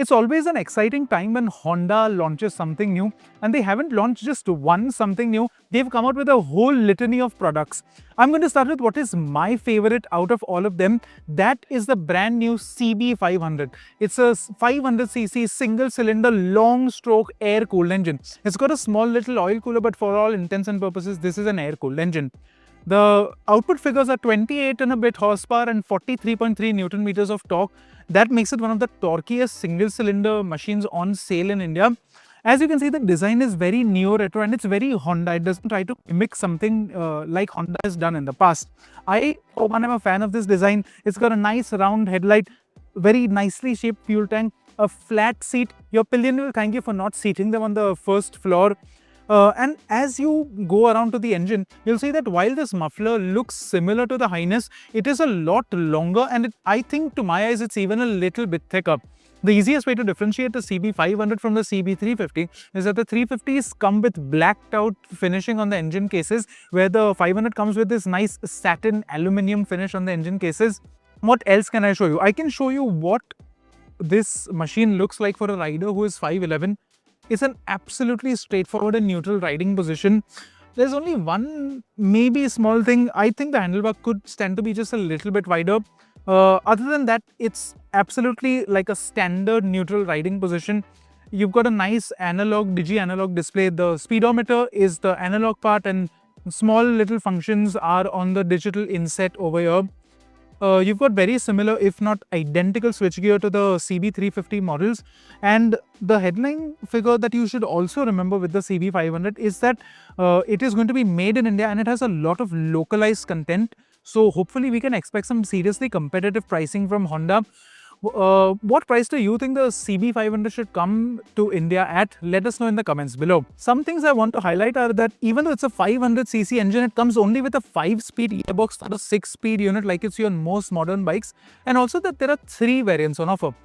It's always an exciting time when Honda launches something new, and they haven't launched just one something new, they've come out with a whole litany of products. I'm going to start with what is my favorite out of all of them. That is the brand new CB500. It's a 500cc single cylinder long stroke air cooled engine. It's got a small little oil cooler, but for all intents and purposes, this is an air cooled engine. The output figures are 28 and a bit horsepower and 43.3 Newton meters of torque. That makes it one of the torquiest single cylinder machines on sale in India. As you can see, the design is very neo-retro and it's very Honda. It doesn't try to mimic something like Honda has done in the past. I, for one, am a fan of this design. It's got a nice round headlight, very nicely shaped fuel tank, a flat seat. Your pillion will thank you for not seating them on the first floor. And as you go around to the engine, you'll see that while this muffler looks similar to the Highness, it is a lot longer, and I think to my eyes it's even a little bit thicker. The easiest way to differentiate the CB500 from the CB350 is that the 350s come with blacked out finishing on the engine cases, where the 500 comes with this nice satin aluminium finish on the engine cases. What else can I show you? I can show you what this machine looks like for a rider who is 5'11". It's an absolutely straightforward and neutral riding position. There's only one maybe small thing. I think the handlebar could stand to be just a little bit wider. Other than that, it's absolutely like a standard neutral riding position. You've got a nice analog, digi-analog display. The speedometer is the analog part, and small little functions are on the digital inset over here. You've got very similar, if not identical, switchgear to the CB350 models. And the headline figure that you should also remember with the CB500 is that it is going to be made in India and it has a lot of localized content. So hopefully we can expect some seriously competitive pricing from Honda. What price do you think the CB500 should come to India at? Let us know in the comments below. Some things I want to highlight are that even though it's a 500cc engine, it comes only with a 5-speed gearbox, not a 6-speed unit like you see on most modern bikes, and also that there are 3 variants on offer.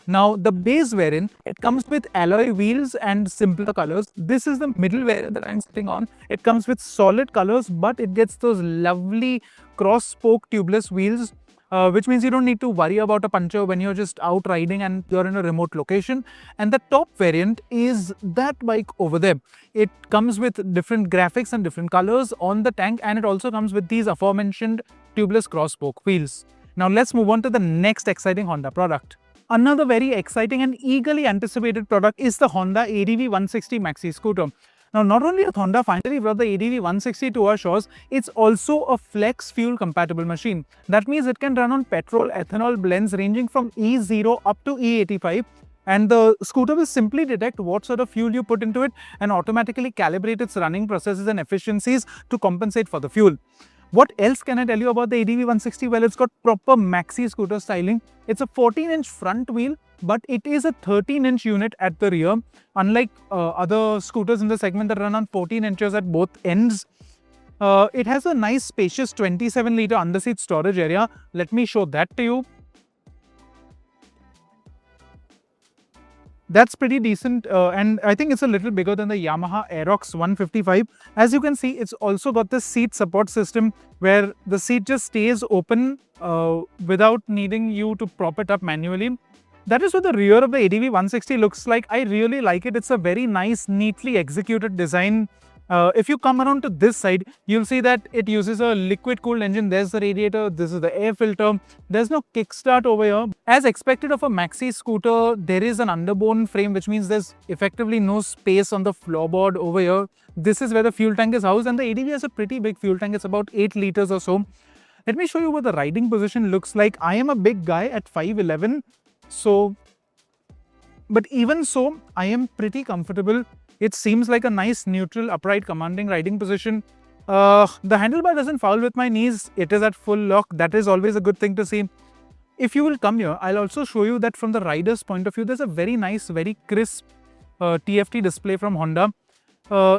Now, the base variant, it comes with alloy wheels and simpler colors. This is the middle variant that I'm sitting on. It comes with solid colors, but it gets those lovely cross-spoke tubeless wheels, which means you don't need to worry about a puncture when you're just out riding and you're in a remote location. And the top variant is that bike over there. It comes with different graphics and different colors on the tank, and it also comes with these aforementioned tubeless cross-spoke wheels. Now let's move on to the next exciting Honda product. Another very exciting and eagerly anticipated product is the Honda ADV160 maxi-scooter. Now, not only has Honda finally brought the ADV160 to our shores, it's also a flex fuel compatible machine. That means it can run on petrol ethanol blends ranging from E0 up to E85, and the scooter will simply detect what sort of fuel you put into it and automatically calibrate its running processes and efficiencies to compensate for the fuel. What else can I tell you about the ADV160? Well, it's got proper maxi-scooter styling. It's a 14-inch front wheel, but it is a 13-inch unit at the rear, unlike other scooters in the segment that run on 14 inches at both ends. It has a nice spacious 27-litre underseat storage area. Let me show that to you. That's pretty decent, and I think it's a little bigger than the Yamaha Aerox 155. As you can see, it's also got this seat support system where the seat just stays open without needing you to prop it up manually. That is what the rear of the ADV160 looks like. I really like it. It's a very nice, neatly executed design. If you come around to this side, you'll see that it uses a liquid-cooled engine. There's the radiator, this is the air filter. There's no kickstart over here. As expected of a maxi scooter, there is an underbone frame, which means there's effectively no space on the floorboard over here. This is where the fuel tank is housed, and the ADV has a pretty big fuel tank. It's about 8 liters or so. Let me show you what the riding position looks like. I am a big guy at 5'11", but even so, I am pretty comfortable. It seems like a nice, neutral, upright, commanding riding position. The handlebar doesn't foul with my knees. It is at full lock. That is always a good thing to see. If you will come here, I'll also show you that from the rider's point of view, there's a very nice, very crisp TFT display from Honda.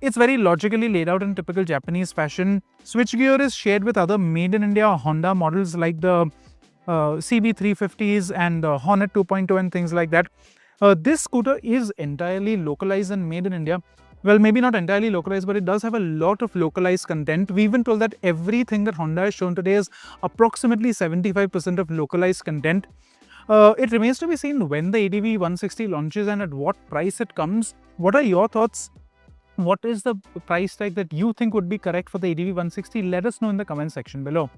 It's very logically laid out in typical Japanese fashion. Switchgear is shared with other made-in-India Honda models like the CB350s and Hornet 2.0 and things like that. This scooter is entirely localized and made in India. Well, maybe not entirely localized, but it does have a lot of localized content. We've been told that everything that Honda has shown today is approximately 75% of localized content. It remains to be seen when the ADV160 launches and at what price it comes. What are your thoughts? What is the price tag that you think would be correct for the ADV160? Let us know in the comment section below.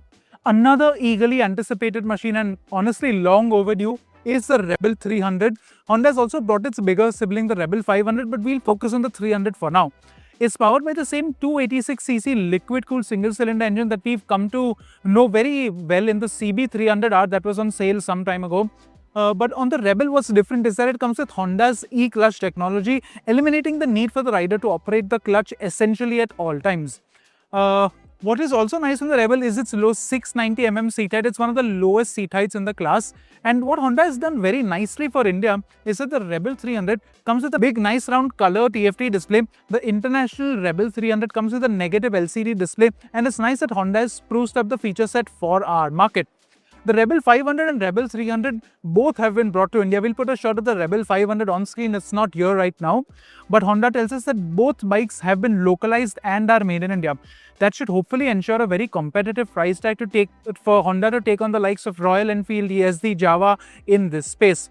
Another eagerly anticipated machine and honestly long overdue is the Rebel 300. Honda has also brought its bigger sibling, the Rebel 500, but we'll focus on the 300 for now. It's powered by the same 286cc liquid-cooled single-cylinder engine that we've come to know very well in the CB500R that was on sale some time ago. But on the Rebel, what's different is that it comes with Honda's e-clutch technology, eliminating the need for the rider to operate the clutch essentially at all times. What is also nice on the Rebel is its low 690mm seat height. It's one of the lowest seat heights in the class. And what Honda has done very nicely for India is that the Rebel 300 comes with a big, nice round color TFT display. The international Rebel 300 comes with a negative LCD display. And it's nice that Honda has spruced up the feature set for our market. The Rebel 500 and Rebel 300 both have been brought to India. We'll put a shot of the Rebel 500 on screen. It's not here right now. But Honda tells us that both bikes have been localized and are made in India. That should hopefully ensure a very competitive price tag for Honda to take on the likes of Royal Enfield, ESD, Java in this space.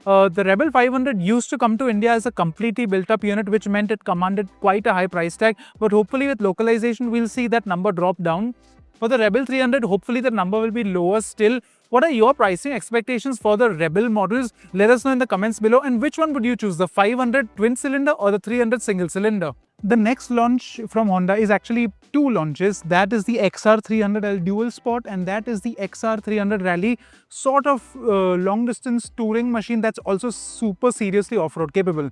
The Rebel 500 used to come to India as a completely built-up unit, which meant it commanded quite a high price tag. But hopefully with localization, we'll see that number drop down. For the Rebel 300, hopefully the number will be lower still. What are your pricing expectations for the Rebel models? Let us know in the comments below. And which one would you choose, the 500 twin cylinder or the 300 single cylinder? The next launch from Honda is actually two launches. That is the XR300L dual sport and that is the XR300 Rally, sort of long distance touring machine that's also super seriously off-road capable.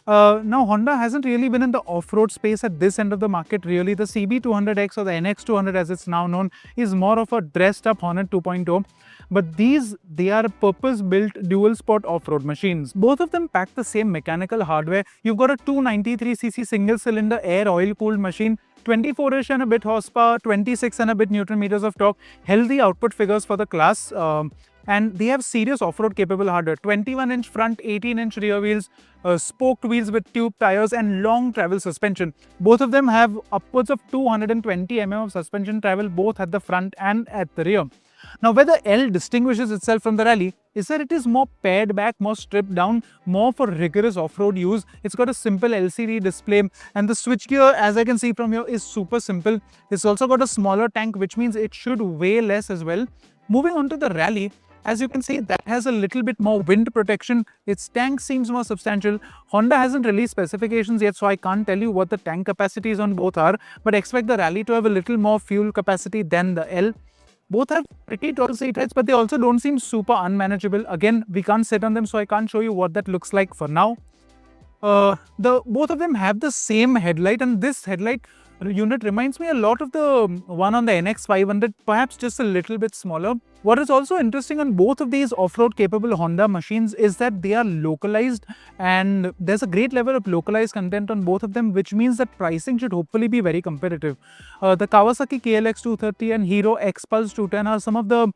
Now, Honda hasn't really been in the off-road space at this end of the market really. The CB200X or the NX200 as it's now known is more of a dressed up Hornet 2.0. But they are purpose-built dual-sport off-road machines. Both of them pack the same mechanical hardware. You've got a 293cc single-cylinder air oil-cooled machine, 24-ish and a bit horsepower, 26 and a bit Newton meters of torque, healthy output figures for the class. And they have serious off-road capable hardware, 21-inch front, 18-inch rear wheels, spoked wheels with tube tires and long travel suspension. Both of them have upwards of 220 mm of suspension travel both at the front and at the rear. Now, where the L distinguishes itself from the Rally is that it is more pared back, more stripped down, more for rigorous off-road use. It's got a simple LCD display and the switchgear, as I can see from here, is super simple. It's also got a smaller tank, which means it should weigh less as well. Moving on to the Rally, as you can see, that has a little bit more wind protection. Its tank seems more substantial. Honda hasn't released specifications yet, so I can't tell you what the tank capacities on both are, but expect the Rally to have a little more fuel capacity than the L. Both have pretty tall seat heights, but they also don't seem super unmanageable. Again, we can't sit on them, so I can't show you what that looks like for now. Both of them have the same headlight, and this headlight unit reminds me a lot of the one on the NX500, perhaps just a little bit smaller. What is also interesting on both of these off-road capable Honda machines is that they are localized, and there's a great level of localized content on both of them, which means that pricing should hopefully be very competitive. The Kawasaki KLX 230 and Hero X-Pulse 210 are some of the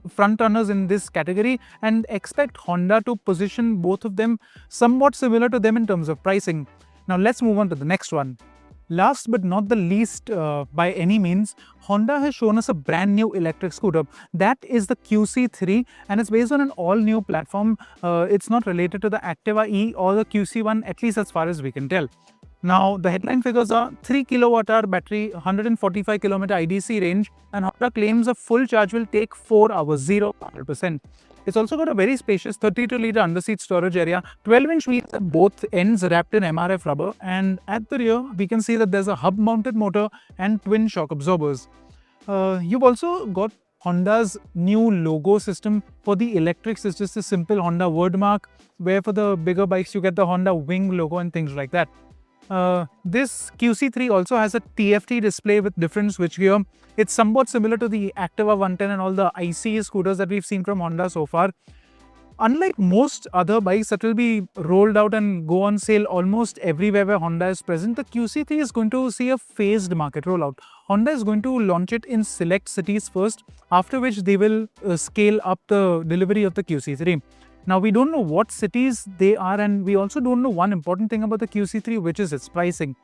front runners in this category, and expect Honda to position both of them somewhat similar to them in terms of pricing. Now let's move on to the next one. Last but not the least by any means, Honda has shown us a brand new electric scooter. That is the QC3 and it's based on an all-new platform. It's not related to the Activa E or the QC1, at least as far as we can tell. Now, the headline figures are 3 kWh battery, 145 km IDC range, and Honda claims a full charge will take 4 hours, 0-100%. It's also got a very spacious 32-litre underseat storage area, 12-inch wheels at both ends wrapped in MRF rubber, and at the rear, we can see that there's a hub-mounted motor and twin shock absorbers. You've also got Honda's new logo system. For the electrics, it's just a simple Honda word mark, where for the bigger bikes, you get the Honda wing logo and things like that. This QC3 also has a TFT display with different switchgear. It's somewhat similar to the Activa 110 and all the ICE scooters that we've seen from Honda so far. Unlike most other bikes that will be rolled out and go on sale almost everywhere where Honda is present, the QC3 is going to see a phased market rollout. Honda is going to launch it in select cities first, after which they will scale up the delivery of the QC3. Now, we don't know what cities they are, and we also don't know one important thing about the QC3, which is its pricing.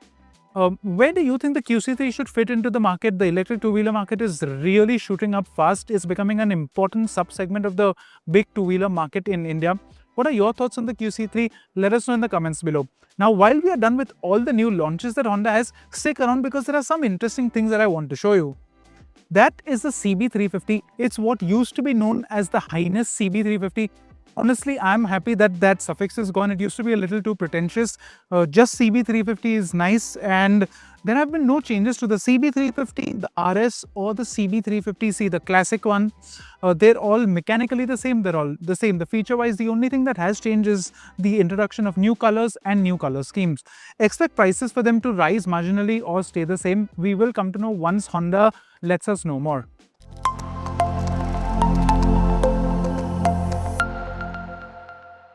Where do you think the QC3 should fit into the market? The electric two-wheeler market is really shooting up fast. It's becoming an important sub-segment of the big two-wheeler market in India. What are your thoughts on the QC3? Let us know in the comments below. Now, while we are done with all the new launches that Honda has, stick around because there are some interesting things that I want to show you. That is the CB350. It's what used to be known as the Highness CB350. Honestly, I'm happy that that suffix is gone. It used to be a little too pretentious. Just CB350 is nice, and there have been no changes to the CB350, the RS or the CB350C, the classic one. They're all mechanically the same. They're all the same. The feature-wise, the only thing that has changed is the introduction of new colors and new color schemes. Expect prices for them to rise marginally or stay the same. We will come to know once Honda lets us know more.